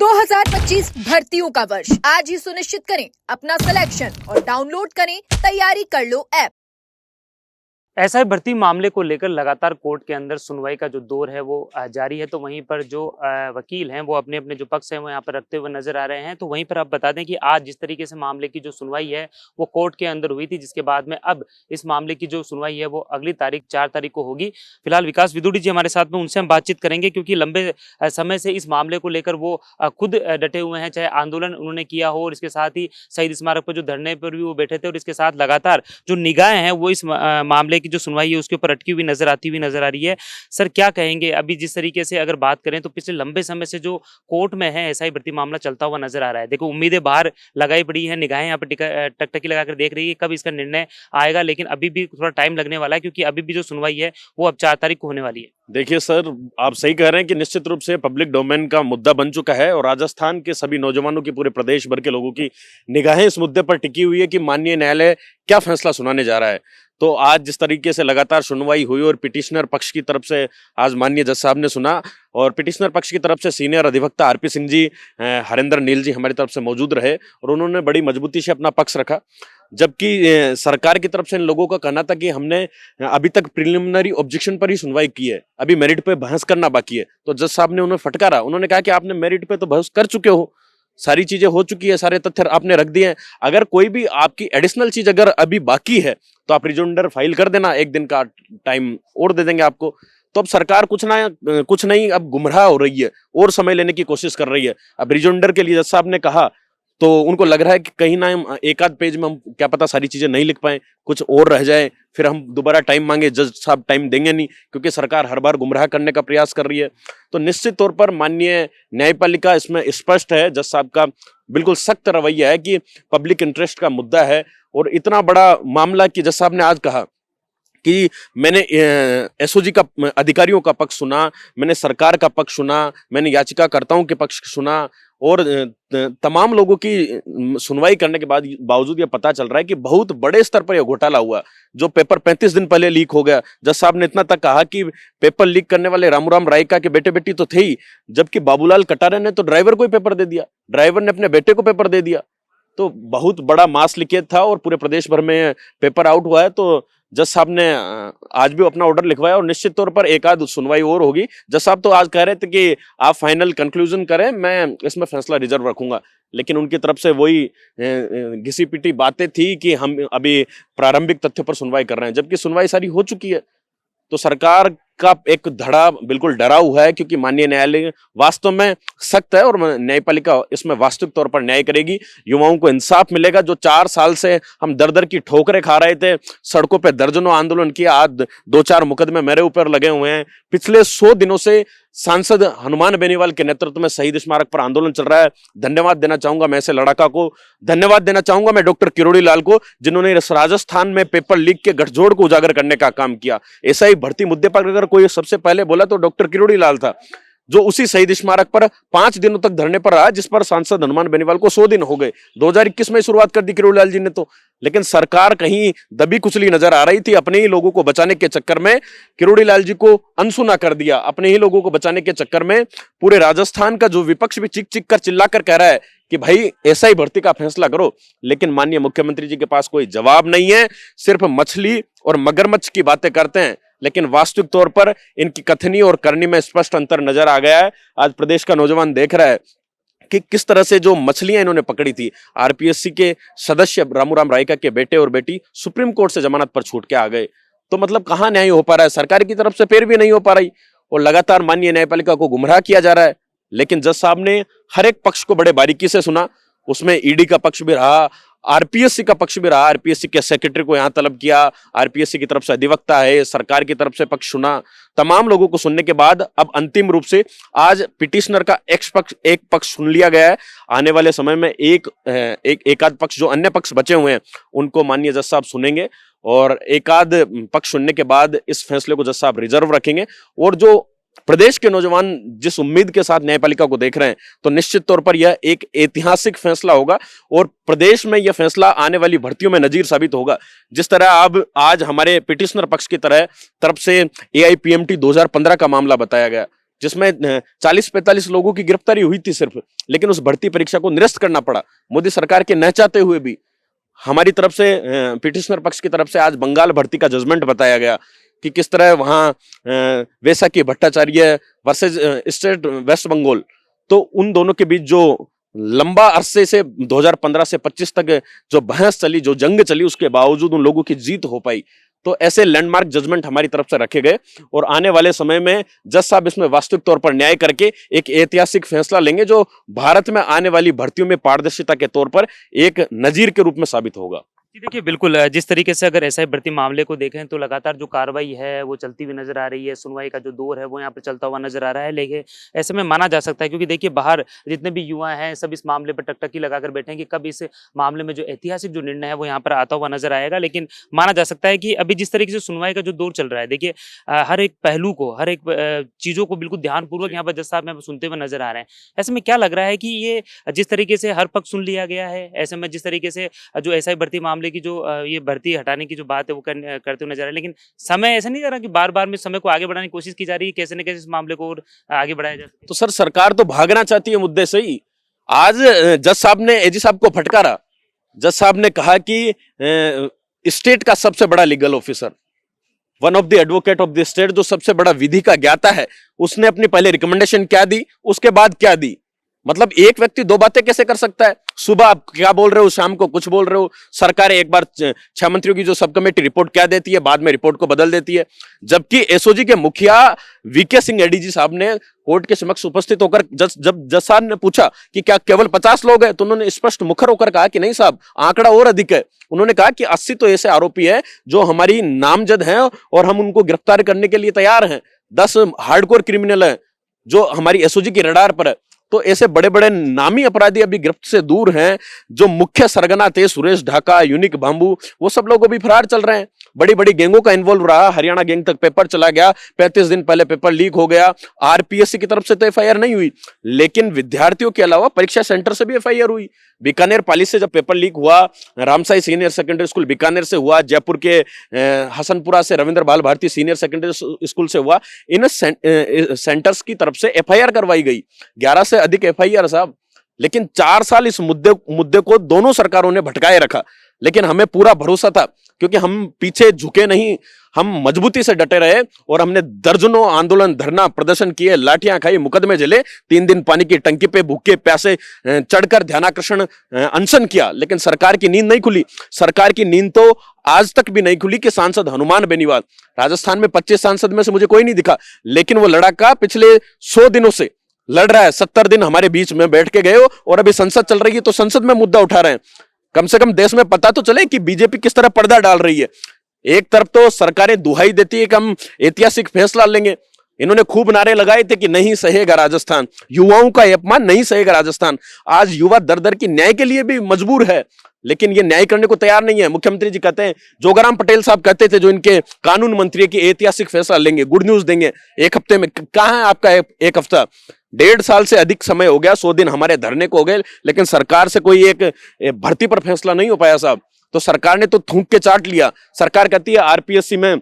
2025 भर्तियों का वर्ष आज ही सुनिश्चित करें अपना सिलेक्शन और डाउनलोड करें तैयारी कर लो ऐप। एसआई भर्ती मामले को लेकर लगातार कोर्ट के अंदर सुनवाई का जो दौर है वो जारी है। तो वहीं पर जो वकील हैं वो अपने अपने जो पक्ष हैं वो यहाँ पर रखते हुए नजर आ रहे हैं। तो वहीं पर आप बता दें कि आज जिस तरीके से मामले की जो सुनवाई है वो कोर्ट के अंदर हुई थी, जिसके बाद में अब इस मामले की जो सुनवाई है वो अगली तारीख 4 तारीख को होगी। फिलहाल विकास विदुड़ी जी हमारे साथ में, उनसे हम बातचीत करेंगे क्योंकि लंबे समय से इस मामले को लेकर वो खुद डटे हुए हैं, चाहे आंदोलन उन्होंने किया हो और इसके साथ ही शहीद स्मारक पर जो धरने पर भी वो बैठे थे, और इसके साथ लगातार जो निगाहें हैं वो इस मामले की जो सुनवाई है उसके ऊपर अटकी हुई नजर आ रही है। सर, क्या कहेंगे अभी जिस तरीके से अगर बात करें तो पिछले लंबे समय से जो कोर्ट में है एसआई भर्ती मामला चलता हुआ नजर आ रहा है। देखो, उम्मीदें बाहर लगाई पड़ी है, निगाहें यहाँ पर टकटकी लगाकर देख रही है कब इसका निर्णय आएगा, लेकिन अभी भी थोड़ा टाइम लगने वाला है क्योंकि अभी भी जो सुनवाई है वो अब 4 तारीख को होने वाली है। देखिए सर, आप सही कह रहे हैं कि निश्चित रूप से पब्लिक डोमेन का मुद्दा बन चुका है और राजस्थान के सभी नौजवानों की, पूरे प्रदेश भर के लोगों की निगाहें इस मुद्दे पर टिकी हुई है कि माननीय न्यायालय क्या फैसला सुनाने जा रहा है। तो आज जिस तरीके से लगातार सुनवाई हुई और पिटिशनर पक्ष की तरफ से आज माननीय जज साहब ने सुना और पिटिशनर पक्ष की तरफ से सीनियर अधिवक्ता आरपी सिंह जी, हरेंद्र नील जी हमारी तरफ से मौजूद रहे और उन्होंने बड़ी मजबूती से अपना पक्ष रखा। जबकि सरकार की तरफ से इन लोगों का कहना था कि हमने अभी तक प्रिलिमिनरी ऑब्जेक्शन पर ही सुनवाई की है, अभी मेरिट पे बहस करना बाकी है। तो जज साहब ने उन्हें फटकारा, उन्होंने कहा कि आपने मेरिट पे तो बहस कर चुके हो, सारी चीजें हो चुकी है, सारे तथ्य आपने रख दिए हैं, अगर कोई भी आपकी एडिशनल चीज अगर अभी बाकी है तो आप रिजोंडर फाइल कर देना, 1 दिन का टाइम और दे देंगे आपको। तो अब सरकार कुछ नहीं अब गुमराह हो रही है और समय लेने की कोशिश कर रही है। अब रिजोंडर के लिए जज साहब ने कहा तो उनको लग रहा है कि कहीं ना हम एक आध पेज में हम क्या पता सारी चीजें नहीं लिख पाए, कुछ और रह जाए, फिर हम दोबारा टाइम मांगे, जज साहब टाइम देंगे नहीं क्योंकि सरकार हर बार गुमराह करने का प्रयास कर रही है। तो निश्चित तौर पर माननीय न्यायपालिका इसमें स्पष्ट है, जज साहब का बिल्कुल सख्त रवैया है कि पब्लिक इंटरेस्ट का मुद्दा है और इतना बड़ा मामला कि जज साहब ने आज कहा कि मैंने एसओजी का अधिकारियों का पक्ष सुना, मैंने सरकार का पक्ष सुना, मैंने याचिकाकर्ताओं के पक्ष सुना और तमाम लोगों की सुनवाई करने के बावजूद ये पता चल रहा है कि बहुत बड़े स्तर पर यह घोटाला हुआ। जो पेपर 35 दिन पहले लीक हो गया, जज साहब ने इतना तक कहा कि पेपर लीक करने वाले रामूराम रायका के बेटे बेटी तो थे ही, जबकि बाबूलाल कटारे ने तो ड्राइवर को ही पेपर दे दिया, ड्राइवर ने अपने बेटे को पेपर दे दिया। तो बहुत बड़ा मास लीकेज था और पूरे प्रदेश भर में पेपर आउट हुआ है। तो जज साहब ने आज भी अपना ऑर्डर लिखवाया और निश्चित तौर पर एक आध सुनवाई और होगी। जज साहब तो आज कह रहे थे कि आप फाइनल कंक्लूजन करें, मैं इसमें फैसला रिजर्व रखूंगा, लेकिन उनकी तरफ से वही घिसी पिटी बातें थी कि हम अभी प्रारंभिक तथ्यों पर सुनवाई कर रहे हैं, जबकि सुनवाई सारी हो चुकी है। तो सरकार का एक धड़ा बिल्कुल डरा हुआ है क्योंकि माननीय न्यायालय वास्तव में सख्त है और न्यायपालिका इसमें वास्तविक तौर पर न्याय करेगी। युवाओं को इंसाफ मिलेगा। जो 4 साल से हम दर दर की ठोकरें खा रहे थे, सड़कों पे दर्जनों आंदोलन किया, आज 2-4 मुकदमे मेरे ऊपर लगे हुए हैं। पिछले 100 दिनों से सांसद हनुमान बेनीवाल के नेतृत्व में शहीद स्मारक पर आंदोलन चल रहा है। धन्यवाद देना चाहूंगा मैं ऐसे लड़ाका को, धन्यवाद देना चाहूंगा मैं डॉक्टर किरोड़ी लाल को, जिन्होंने राजस्थान में पेपर लीक के गठजोड़ को उजागर करने का काम किया। ऐसा ही भर्ती मुद्दे पर अगर कोई सबसे पहले बोला तो डॉक्टर किरोड़ी लाल था, जो उसी शहीद स्मारक पर 5 दिनों तक धरने पर रहा, जिस पर सांसद हनुमान बेनीवाल को 100 दिन हो गए। 2021 में शुरुआत कर दी किरोड़ी लाल जी ने तो, लेकिन सरकार कहीं दबी कुचली नजर आ रही थी। अपने ही लोगों को बचाने के चक्कर में किरोड़ी लाल जी को अनसुना कर दिया। अपने ही लोगों को बचाने के चक्कर में पूरे राजस्थान का जो विपक्ष भी चिक चिक कर चिल्ला कर कह रहा है कि भाई ऐसा ही भर्ती का फैसला करो, लेकिन माननीय मुख्यमंत्री जी के पास कोई जवाब नहीं है। सिर्फ मछली और मगरमच्छ की बातें करते हैं, लेकिन वास्तविक तौर पर इनकी कथनी और करनी में स्पष्ट अंतर नजर आ गया है। आज प्रदेश का नौजवान देख रहा है कि किस तरह से जो मछलियां इन्होंने पकड़ी थी। आरपीएससी के सदस्य रामूराम रायका के बेटे और बेटी सुप्रीम कोर्ट से जमानत पर छूट के आ गए। तो मतलब कहां न्याय हो पा रहा है? सरकार की तरफ से फिर भी नहीं हो पा रही और लगातार माननीय न्यायपालिका को गुमराह किया जा रहा है। लेकिन जज साहब ने हर एक पक्ष को बड़े बारीकी से सुना, उसमें ईडी का पक्ष भी रहा, आरपीएससी का पक्ष भी रहा, आरपीएससी के सेक्रेटरी को यहां तलब किया, आरपीएससी की तरफ से अधिवक्ता है, सरकार की तरफ से पक्ष सुना। तमाम लोगों को सुनने के बाद अब अंतिम रूप से आज पिटिशनर का एक पक्ष सुन लिया गया है। आने वाले समय में एक आध पक्ष जो अन्य पक्ष बचे हुए हैं उनको माननीय जज साहब सुनेंगे और एक आध पक्ष सुनने के बाद इस फैसले को जज साहब रिजर्व रखेंगे। और जो प्रदेश के नौजवान जिस उम्मीद के साथ न्यायपालिका को देख रहे हैं, तो निश्चित तौर पर यह एक ऐतिहासिक फैसला होगा और प्रदेश में यह फैसला आने वाली भर्तियों में नजीर साबित होगा। जिस तरह अब आज हमारे पिटिशनर पक्ष की तरफ से एआईपीएमटी 2015 का मामला बताया गया, जिसमें 40-45 लोगों की गिरफ्तारी हुई थी सिर्फ, लेकिन उस भर्ती परीक्षा को निरस्त करना पड़ा मोदी सरकार के न चाहते हुए भी। हमारी तरफ से पिटिशनर पक्ष की तरफ से आज बंगाल भर्ती का जजमेंट बताया गया कि किस तरह वहां वैशाखी भट्टाचार्य वर्सेज स्टेट वेस्ट बंगाल, तो उन दोनों के बीच जो लंबा अरसे से 2015 से 25 तक जो बहस चली, जो जंग चली, उसके बावजूद उन लोगों की जीत हो पाई। तो ऐसे लैंडमार्क जजमेंट हमारी तरफ से रखे गए और आने वाले समय में जज साहब इसमें वास्तविक तौर पर न्याय करके एक ऐतिहासिक फैसला लेंगे जो भारत में आने वाली भर्तियों में पारदर्शिता के तौर पर एक नजीर के रूप में साबित होगा। जी देखिए, बिल्कुल जिस तरीके से अगर एसआई भर्ती मामले को देखें तो लगातार जो कार्रवाई है वो चलती हुई नजर आ रही है, सुनवाई का जो दौर है वो यहाँ पर चलता हुआ नजर आ रहा है। लेकिन ऐसे में माना जा सकता है, क्योंकि देखिए बाहर जितने भी युवा हैं सब इस मामले पर टकटकी लगाकर बैठे हैं कि कब इस मामले में जो ऐतिहासिक जो निर्णय है वो यहाँ पर आता हुआ नजर आएगा। लेकिन माना जा सकता है कि अभी जिस तरीके से सुनवाई का जो दौर चल रहा है, देखिए हर एक पहलू को, हर एक चीजों को बिल्कुल ध्यानपूर्वक यहाँ पर जज साहब में सुनते हुए नजर आ रहे हैं। ऐसे में क्या लग रहा है कि ये जिस तरीके से हर पक्ष सुन लिया गया है, ऐसे में जिस तरीके से जो एसआई भर्ती मामले की जो ये भर्ती हटाने की जो बात है वो करते हुए नजर आ रहे हैं, लेकिन समय ऐसा नहीं जा रहा कि बार बार में समय को आगे बढ़ाने की कोशिश की जा रही है, कैसे न कैसे इस मामले को और आगे बढ़ाया जा सके? तो सर, सरकार तो भागना चाहती है मुद्दे से ही। आज जज साहब ने एजी साहब को फटकारा। जज साहब ने कहा कि स्टेट का सबसे बड़ा legal officer, one of the advocate of the state, जो सबसे बड़ा विधि का ज्ञाता है, उसने अपनी पहले रिकमेंडेशन क्या दी, उसके बाद क्या दी। मतलब एक व्यक्ति दो बातें कैसे कर सकता है? सुबह आप क्या बोल रहे हो, शाम को कुछ बोल रहे हो। सरकार एक बार 6 मंत्रियों की जो सब कमेटी रिपोर्ट क्या देती है, बाद में रिपोर्ट को बदल देती है। जबकि एसओजी के मुखिया वीके सिंह एडीजी साहब ने कोर्ट के समक्ष उपस्थित होकर जब जज साहब ने पूछा कि क्या केवल 50 लोग हैं, तो उन्होंने स्पष्ट मुखर होकर कहा कि नहीं साहब, आंकड़ा और अधिक है। उन्होंने कहा कि 80 तो ऐसे आरोपी है जो हमारी नामजद हैं और हम उनको गिरफ्तार करने के लिए तैयार हैं। 10 हार्डकोर क्रिमिनल हैं जो हमारी एसओजी की रडार पर है। तो ऐसे बड़े बड़े नामी अपराधी अभी गिरफ्त से दूर हैं। जो मुख्य सरगना थे, सुरेश ढाका, यूनिक बाम्बू, वो सब लोग अभी फरार चल रहे हैं। बड़ी बड़ी गैंगों का इन्वॉल्व रहा। हरियाणा गैंग तक पेपर चला गया, 35 दिन पहले पेपर लीक हो गया। आरपीएससी की तरफ से तो एफआईआर नहीं हुई, लेकिन विद्यार्थियों के अलावा परीक्षा सेंटर से भी एफआईआर हुई। बीकानेर पाली से जब पेपर लीक हुआ, Ramsahay senior secondary school Bikaner से हुआ, जयपुर के हसनपुरा से रविंद्र बाल भारती सीनियर सेकेंडरी स्कूल से हुआ। इन सेंटर्स की तरफ से एफआईआर करवाई गई, 11 से अधिक एफआईआर साहब। लेकिन 4 साल इस मुद्दे को दोनों सरकारों ने भटकाए रखा। लेकिन हमें पूरा भरोसा था, क्योंकि हम पीछे झुके नहीं, हम मजबूती से डटे रहे और हमने दर्जनों आंदोलन, धरना, प्रदर्शन किए, लाठियां खाई, मुकदमे झेले, 3 दिन पानी की टंकी पे भूखे प्यासे चढ़कर ध्यानाकर्षण अनशन किया। लेकिन सरकार की नींद नहीं खुली। सरकार की नींद तो आज तक भी नहीं खुली कि सांसद हनुमान बेनीवाल, राजस्थान में 25 सांसद में से मुझे कोई नहीं दिखा, लेकिन वो लड़ाका पिछले 100 दिनों से लड़ रहा है। 70 दिन हमारे बीच में बैठ के गए हो और अभी संसद चल रही है तो संसद में मुद्दा उठा रहे हैं। कम से कम देश में पता तो चले कि बीजेपी किस तरह पर्दा डाल रही है। एक तरफ तो सरकारें दुहाई देती है कि हम ऐतिहासिक फैसला लेंगे। इन्होंने खूब नारे लगाए थे कि नहीं सहेगा राजस्थान, युवाओं का अपमान नहीं सहेगा राजस्थान। आज युवा दर दर की न्याय के लिए भी मजबूर है, लेकिन ये न्याय करने को तैयार नहीं है। मुख्यमंत्री जी कहते हैं, जोगाराम पटेल साहब कहते थे, जो इनके कानून मंत्री, की ऐतिहासिक फैसला लेंगे, गुड न्यूज देंगे 1 हफ्ते में। कहां है आपका 1 हफ्ता? 1.5 साल से अधिक समय हो गया, 100 दिन हमारे धरने को हो गए, लेकिन सरकार से कोई एक भर्ती पर फैसला नहीं हो पाया साहब। तो सरकार ने तो थूक के चाट लिया। सरकार कहती है आरपीएससी में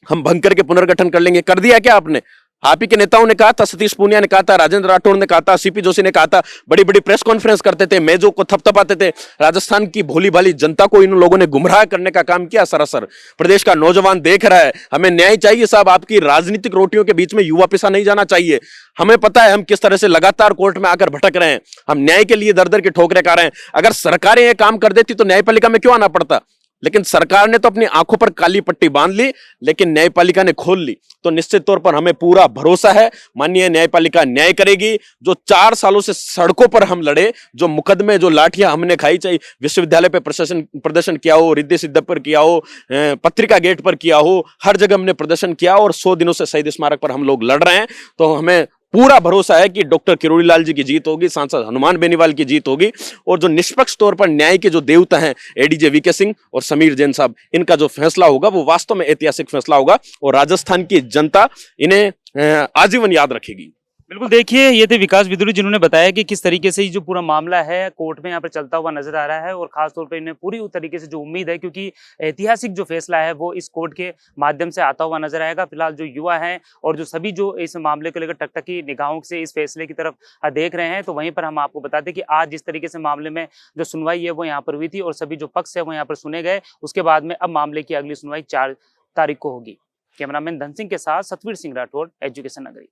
हम भंग करके पुनर्गठन कर लेंगे। कर दिया क्या आपने? आप ही के नेताओं ने कहा था, सतीश पूनिया ने कहा था, राजेंद्र राठौड़ ने कहा था, सीपी जोशी ने कहा था, बड़ी बड़ी प्रेस कॉन्फ्रेंस करते थे, मेजों को थपथपाते थे। राजस्थान की भोली भाली जनता को इन लोगों ने गुमराह करने का काम किया सरासर। प्रदेश का नौजवान देख रहा है, हमें न्याय चाहिए साहब। आपकी राजनीतिक रोटियों के बीच में युवा पिसा नहीं जाना चाहिए। हमें पता है हम किस तरह से लगातार कोर्ट में आकर भटक रहे हैं। हम न्याय के लिए दर दर की ठोकरें खा रहे हैं। अगर सरकारें ये काम कर देती तो न्यायपालिका में क्यों आना पड़ता? लेकिन सरकार ने तो अपनी आंखों पर काली पट्टी बांध ली, लेकिन न्यायपालिका ने खोल ली। तो निश्चित तौर पर हमें पूरा भरोसा है, माननीय न्यायपालिका न्याय करेगी। जो 4 सालों से सड़कों पर हम लड़े, जो मुकदमे, जो लाठियां हमने खाई, चाहे विश्वविद्यालय पे प्रदर्शन किया हो, रिद्धि सिद्धि पर किया हो, पत्रिका गेट पर किया हो, हर जगह हमने प्रदर्शन किया और 100 दिनों से शहीद स्मारक पर हम लोग लड़ रहे हैं। तो हमें पूरा भरोसा है कि डॉक्टर किरोड़ी लाल जी की जीत होगी, सांसद हनुमान बेनीवाल की जीत होगी, और जो निष्पक्ष तौर पर न्याय के जो देवता हैं एडीजे वीके सिंह और समीर जैन साहब, इनका जो फैसला होगा वो वास्तव में ऐतिहासिक फैसला होगा और राजस्थान की जनता इन्हें आजीवन याद रखेगी। बिल्कुल, देखिए ये थे विकास विदुरी जिन्होंने बताया कि किस तरीके से ये जो पूरा मामला है कोर्ट में यहाँ पर चलता हुआ नजर आ रहा है और खास तौर पे इन्हें पूरी तरीके से जो उम्मीद है, क्योंकि ऐतिहासिक जो फैसला है वो इस कोर्ट के माध्यम से आता हुआ नजर आएगा। फिलहाल जो युवा हैं और जो सभी जो इस मामले को लेकर टकटकी निगाहों से इस फैसले की तरफ देख रहे हैं, तो वहीं पर हम आपको बता दें कि आज जिस तरीके से मामले में जो सुनवाई है वो यहाँ पर हुई थी और सभी जो पक्ष है वो यहाँ पर सुने गए। उसके बाद में अब मामले की अगली सुनवाई 4 तारीख को होगी। कैमरामैन धन सिंह के साथ सतवीर सिंह राठौड़, एजुकेशन नगरी।